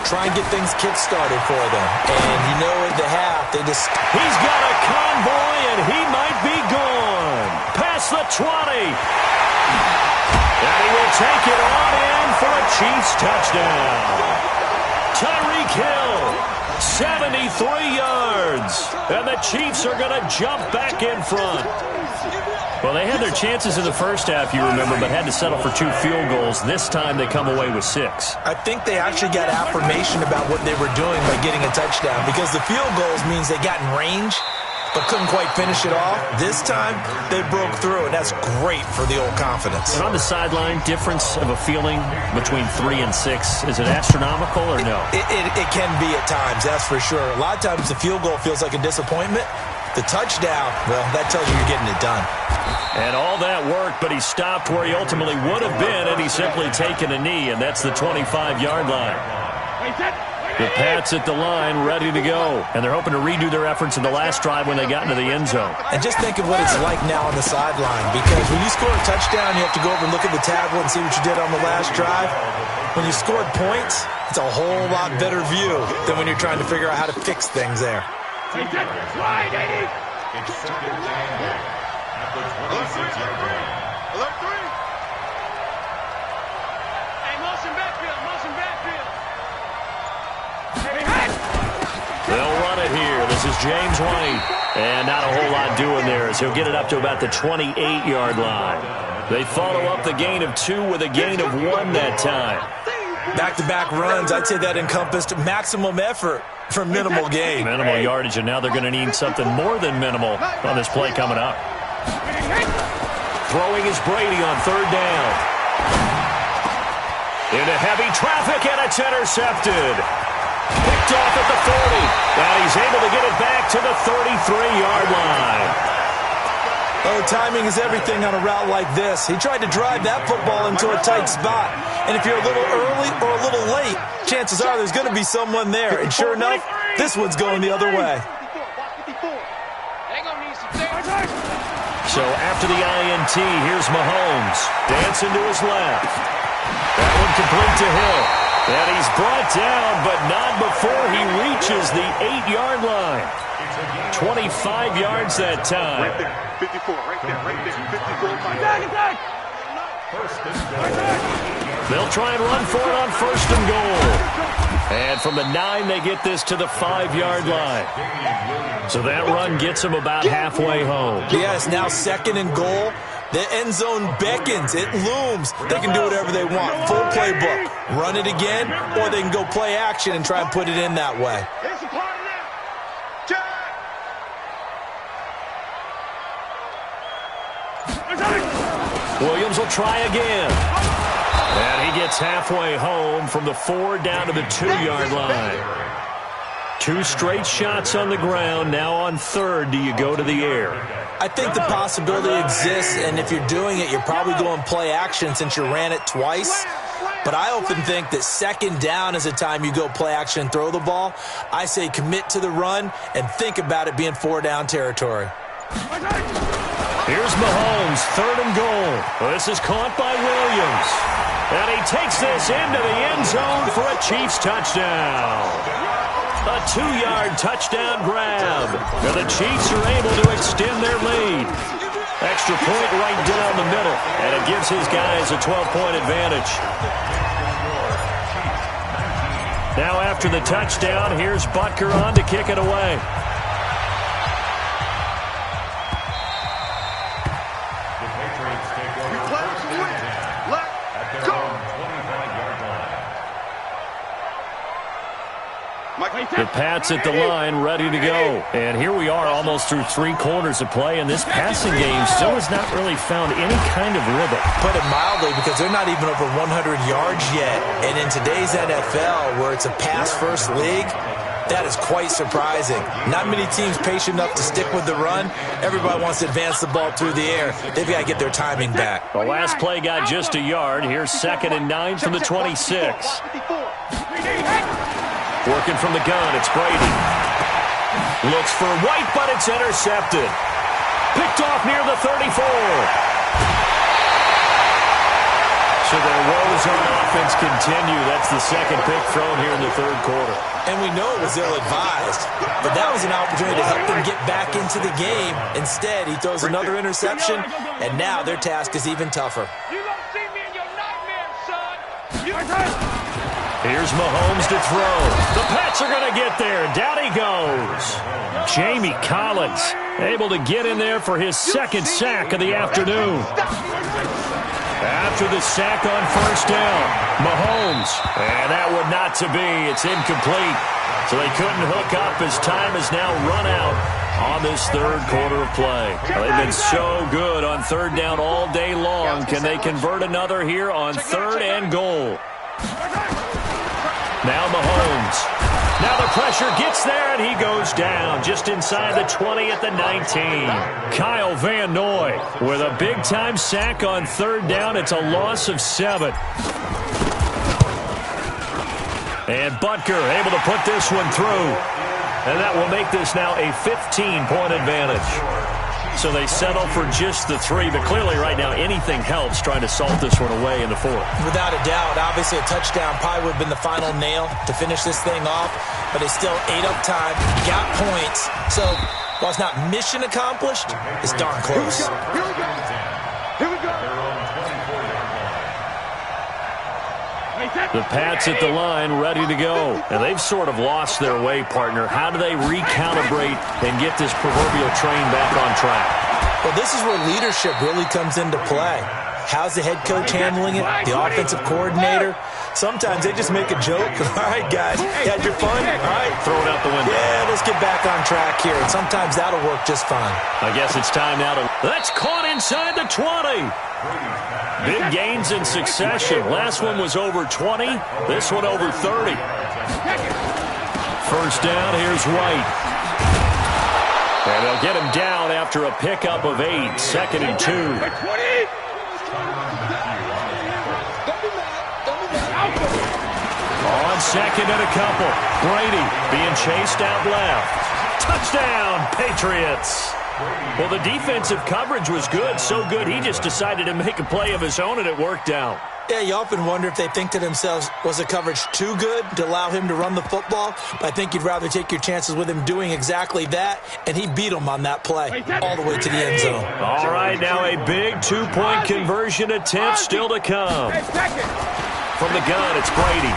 Try and get things kick-started for them. And you know at the half, they just... He's got a convoy, and he might be gone. Past the 20. And he will take it on in for a Chiefs touchdown. Tyreek Hill, 73 yards. And the Chiefs are going to jump back in front. Well, they had their chances in the first half, you remember, but had to settle for 2 field goals. This time they come away with 6. I think they actually got affirmation about what they were doing by getting a touchdown, because the field goals means they got in range but couldn't quite finish it off. This time, they broke through, and that's great for the old confidence. And on the sideline, difference of a feeling between 3 and 6, is it astronomical or no? It can be at times, that's for sure. A lot of times the field goal feels like a disappointment. The touchdown, well, that tells you you're getting it done. And all that work, but he stopped where he ultimately would have been, and he's simply taken a knee, and that's the 25-yard line. The Pats at the line, ready to go. And they're hoping to redo their efforts in the last drive when they got into the end zone. And just think of what it's like now on the sideline, because when you score a touchdown, you have to go over and look at the tablet and see what you did on the last drive. When you scored points, it's a whole lot better view than when you're trying to figure out how to fix things there. Take that slide, Eddie. It's second down at the 26-yard line. Alert 3. Hey, motion backfield, motion backfield. They'll run it here. This is James White. And not a whole lot doing there as he'll get it up to about the 28-yard line. They follow up the gain of 2 with a gain of 1 that time. Back-to-back runs, I'd say that encompassed maximum effort for minimal gain. Minimal yardage, and now they're going to need something more than minimal on this play coming up. Throwing is Brady on 3rd down. Into heavy traffic, and it's intercepted. Picked off at the 40, and he's able to get it back to the 33-yard line. Oh, timing is everything on a route like this. He tried to drive that football into a tight spot. And if you're a little early or a little late, chances are there's going to be someone there. And sure enough, this one's going the other way. So after the INT, here's Mahomes. Dancing to his left. That one complete to Hill. And he's brought down, but not before he reaches the 8-yard line. 25 yards that time. Right there, 54, right there, 54. They'll try and run for it on 1st and goal. And from the 9, they get this to the 5-yard line. So that run gets them about halfway home. Yes, now 2nd and goal. The end zone beckons. It looms. They can do whatever they want. Full playbook. Run it again, or they can go play action and try and put it in that way. Williams will try again. And he gets halfway home from the 4 down to the 2-yard line. 2 straight shots on the ground. Now on 3rd, do you go to the air? I think the possibility exists, and if you're doing it, you're probably going play action since you ran it twice. But I often think that 2nd down is a time you go play action and throw the ball. I say commit to the run and think about it being 4-down territory. Here's Mahomes, 3rd and goal. This is caught by Williams. And he takes this into the end zone for a Chiefs touchdown. A 2-yard touchdown grab. And the Chiefs are able to extend their lead. Extra point right down the middle. And it gives his guys a 12-point advantage. Now after the touchdown, here's Butker on to kick it away. The Pats at the line, ready to go. And here we are almost through 3 quarters of play, and this passing game still has not really found any kind of rhythm. Put it mildly, because they're not even over 100 yards yet. And in today's NFL, where it's a pass-first league, that is quite surprising. Not many teams patient enough to stick with the run. Everybody wants to advance the ball through the air. They've got to get their timing back. The last play got just a yard. Here's 2nd and 9 from the 26. Working from the gun, it's Brady. Looks for White, but it's intercepted. Picked off near the 34. So their woes on offense continue. That's the 2nd pick thrown here in the 3rd quarter. And we know it was ill-advised, but that was an opportunity to help them get back into the game. Instead, he throws another interception, and now their task is even tougher. You don't see me in your nightmares, son. Here's Mahomes to throw. The Pats are going to get there. Down he goes. Jamie Collins able to get in there for his 2nd sack of the afternoon. After the sack on 1st down, Mahomes. And that would not to be. It's incomplete. So they couldn't hook up as time has now run out on this 3rd quarter of play. They've been so good on 3rd down all day long. Can they convert another here on 3rd and goal? Now Mahomes. Now the pressure gets there, and he goes down just inside the 20 at the 19. Kyle Van Noy with a big-time sack on 3rd down. It's a loss of 7. And Butker able to put this one through. And that will make this now a 15-point advantage. So they settle for just the 3, but clearly right now anything helps trying to salt this one away in the 4th. Without a doubt, obviously a touchdown probably would have been the final nail to finish this thing off, but they still ate up time, got points. So while it's not mission accomplished, it's darn close. Here we go. The Pats at the line, ready to go. And they've sort of lost their way, partner. How do they recalibrate and get this proverbial train back on track? Well, this is where leadership really comes into play. How's the head coach handling it? The offensive coordinator? Sometimes they just make a joke. All right, guys, you had your fun? All right. Throw it out the window. Yeah, let's get back on track here. And sometimes that'll work just fine. I guess it's time now to... That's caught inside the 20. Big gains in succession. Last one was over 20. This one over 30. First down, here's White. And they'll get him down after a pickup of 8. 2nd and 2. On 2nd and a couple. Brady being chased out left. Touchdown, Patriots. Well, the defensive coverage was good, so good he just decided to make a play of his own, and it worked out. Yeah, you often wonder if they think to themselves, was the coverage too good to allow him to run the football? But I think you'd rather take your chances with him doing exactly that, and he beat him on that play all the way to the end zone. All right, now a big two-point conversion attempt still to come. From the gun, it's Brady.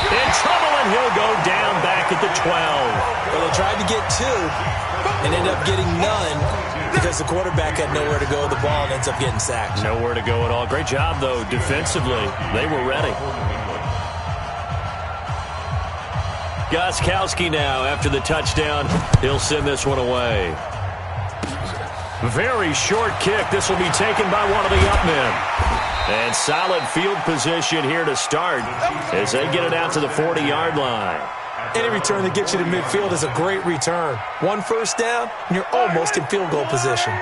In trouble, and he'll go down back at the 12. Well, they tried to get 2 and ended up getting none because the quarterback had nowhere to go with the ball and ends up getting sacked. Nowhere to go at all. Great job, though, defensively. They were ready. Gostkowski now after the touchdown. He'll send this one away. Very short kick. This will be taken by one of the up men. And solid field position here to start as they get it out to the 40-yard line. Any return that gets you to midfield is a great return. 1 first down, and you're almost in field goal position.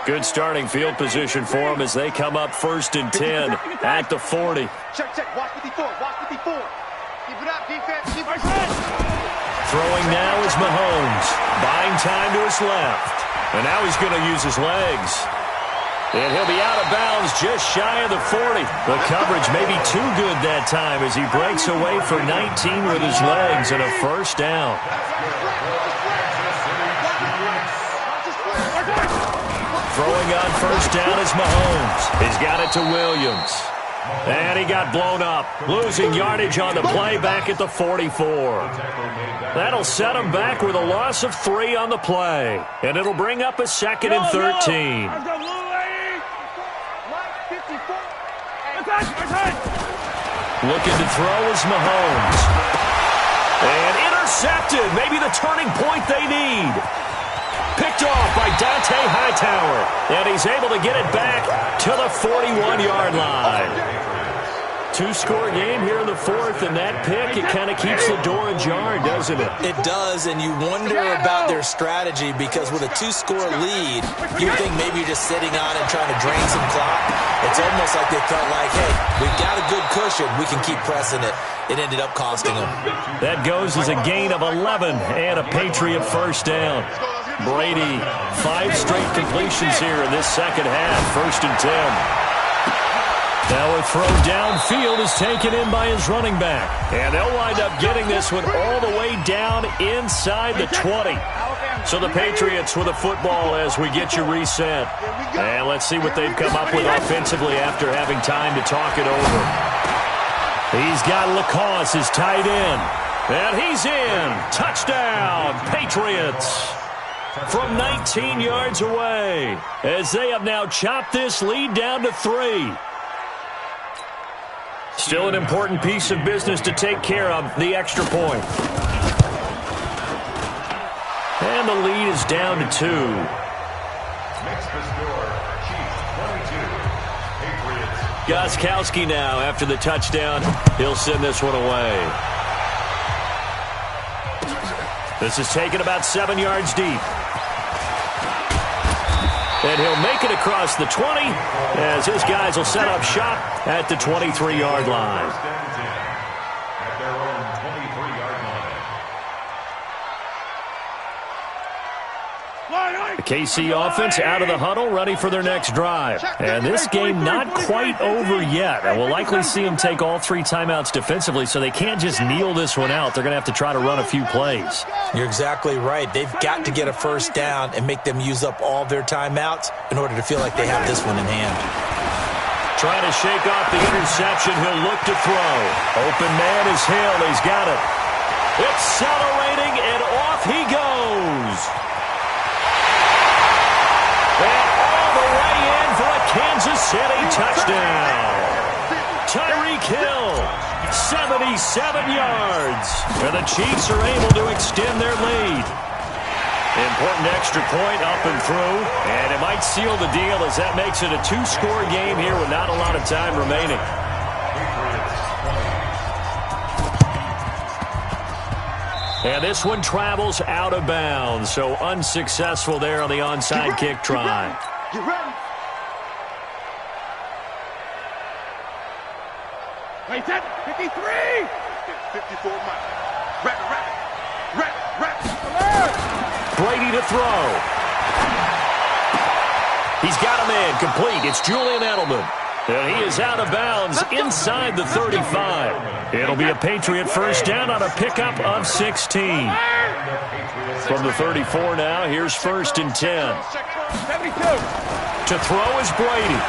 Good starting field position for them as they come up 1st and 10 at the 40. Check. Watch 54. Keep it up, defense. Keep it up. Throwing now is Mahomes. Buying time to his left. And now he's going to use his legs. And he'll be out of bounds just shy of the 40. The coverage may be too good that time as he breaks away for 19 with his legs and a first down. Throwing on first down is Mahomes. He's got it to Williams. And he got blown up. Losing yardage on the play back at the 44. That'll set him back with a loss of 3 on the play. And it'll bring up a 2nd and 13. Looking to throw is Mahomes. And intercepted. Maybe the turning point they need. Picked off by Dante Hightower. And he's able to get it back to the 41-yard line. 2-score game here in the 4th, and that pick, it kind of keeps the door ajar, doesn't it? It does, and you wonder about their strategy because with a 2-score lead, you think maybe you're just sitting on and trying to drain some clock. It's almost like they felt like, hey, we've got a good cushion. We can keep pressing it. It ended up costing them. That goes as a gain of 11 and a Patriot first down. Brady, 5 straight completions here in this second half. 1st and 10. Now a throw downfield is taken in by his running back. And they'll wind up getting this one all the way down inside the 20. So the Patriots with a football as we get you reset. And let's see what they've come up with offensively after having time to talk it over. He's got Lacoste, his tight end. And he's in. Touchdown, Patriots. From 19 yards away as they have now chopped this lead down to 3. Still an important piece of business to take care of, the extra point. And the lead is down to 2. Makes the score, Chiefs 22, Patriots. Gostkowski now after the touchdown. He'll send this one away. This is taken about 7 yards deep. And he'll make it across the 20 as his guys will set up shop at the 23-yard line. At their own 23-yard line. The KC offense out of the huddle, ready for their next drive. And this game not quite over yet. And we'll likely see them take all 3 timeouts defensively, so they can't just kneel this one out. They're going to have to try to run a few plays. You're exactly right. They've got to get a first down and make them use up all their timeouts in order to feel like they have this one in hand. Trying to shake off the interception. He'll look to throw. Open man is Hill. He's got it. Accelerating, and off he goes. And all the way in for a Kansas City touchdown. Tyreek Hill, 77 yards. And the Chiefs are able to extend their lead. Important extra point up and through. And it might seal the deal as that makes it a two-score game here with not a lot of time remaining. And this one travels out of bounds. So unsuccessful there on the onside kick try. Get ready. Wait, that 53. 54 miles. Rapid. Brady to throw. He's got a man complete. It's Julian Edelman. And he is out of bounds inside the 35. It'll be a Patriot first down on a pickup of 16. From the 34 now, here's 1st and 10. 72. To throw is Brady.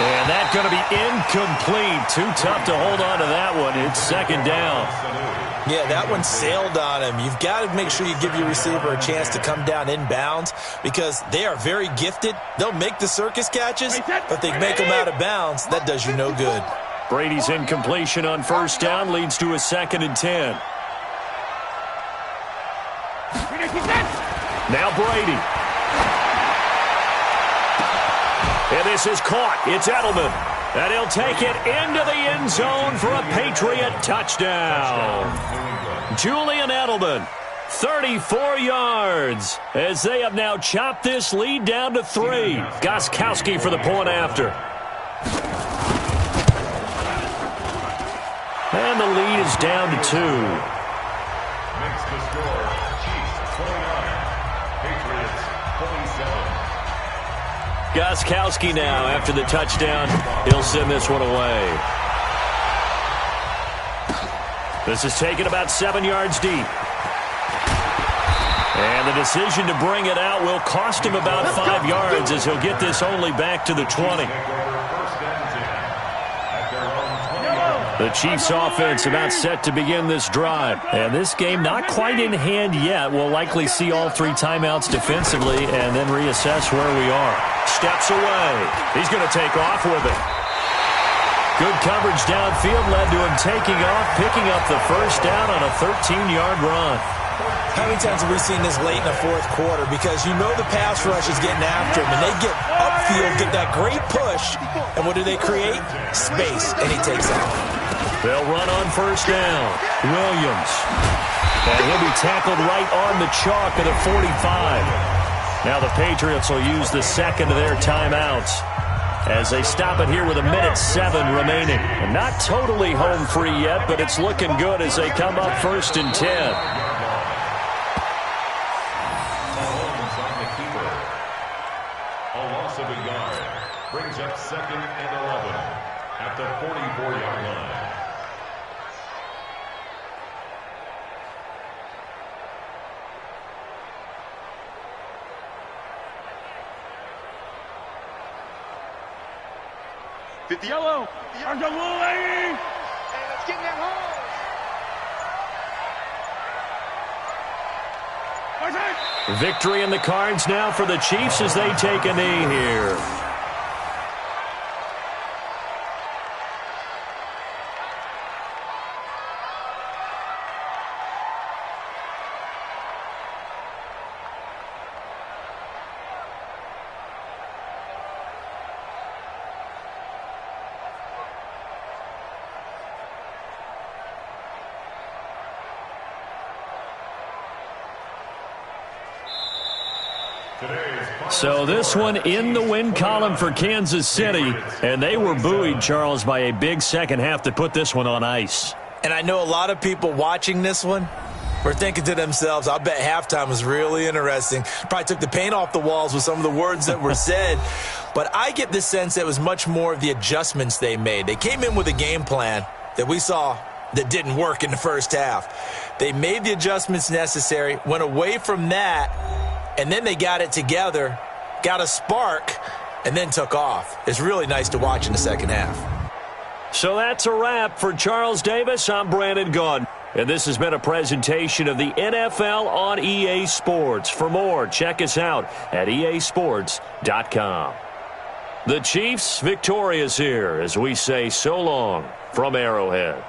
And that's going to be incomplete. Too tough to hold on to that one. It's 2nd down. Yeah, that one sailed on him. You've got to make sure you give your receiver a chance to come down inbounds because they are very gifted. They'll make the circus catches, but they make them out of bounds. That does you no good. Brady's incompletion on 1st down leads to a 2nd and 10. Now Brady. And this is caught. It's Edelman. And he'll take it into the end zone for a Patriot touchdown. Julian Edelman, 34 yards, as they have now chopped this lead down to 3. Gostkowski for the point after. And the lead is down to 2. Makes the score, Chiefs 29, Patriots 27. Gostkowski now, after the touchdown, he'll send this one away. This is taken about 7 yards deep. And the decision to bring it out will cost him about 5 yards as he'll get this only back to the 20. The Chiefs offense about set to begin this drive. And this game not quite in hand yet. We'll likely see all 3 timeouts defensively and then reassess where we are. Steps away. He's going to take off with it. Good coverage downfield led to him taking off, picking up the first down on a 13-yard run. How many times have we seen this late in the 4th quarter? Because you know the pass rush is getting after him, and they get upfield, get that great push, and what do they create? Space, and he takes off. They'll run on 1st down. Williams. And he'll be tackled right on the chalk at the 45. Now the Patriots will use the 2nd of their timeouts as they stop it here with 1:07 remaining. And not totally home free yet, but it's looking good as they come up 1st and 10. A loss of a yard brings up 2nd and 11 at the 44-yard line. The yellow. There's the little lady. And it's getting that home. Victory in the cards now for the Chiefs as they take a knee here. So this one in the win column for Kansas City, and they were buoyed, Charles, by a big second half to put this one on ice. And I know a lot of people watching this one were thinking to themselves, I bet halftime was really interesting. Probably took the paint off the walls with some of the words that were said. But I get the sense that it was much more of the adjustments they made. They came in with a game plan that we saw that didn't work in the first half. They made the adjustments necessary, went away from that, and then they got it together, got a spark, and then took off. It's really nice to watch in the second half. So that's a wrap. For Charles Davis, I'm Brandon Gaudin. And this has been a presentation of the NFL on EA Sports. For more, check us out at easports.com. The Chiefs victorious here as we say so long from Arrowhead.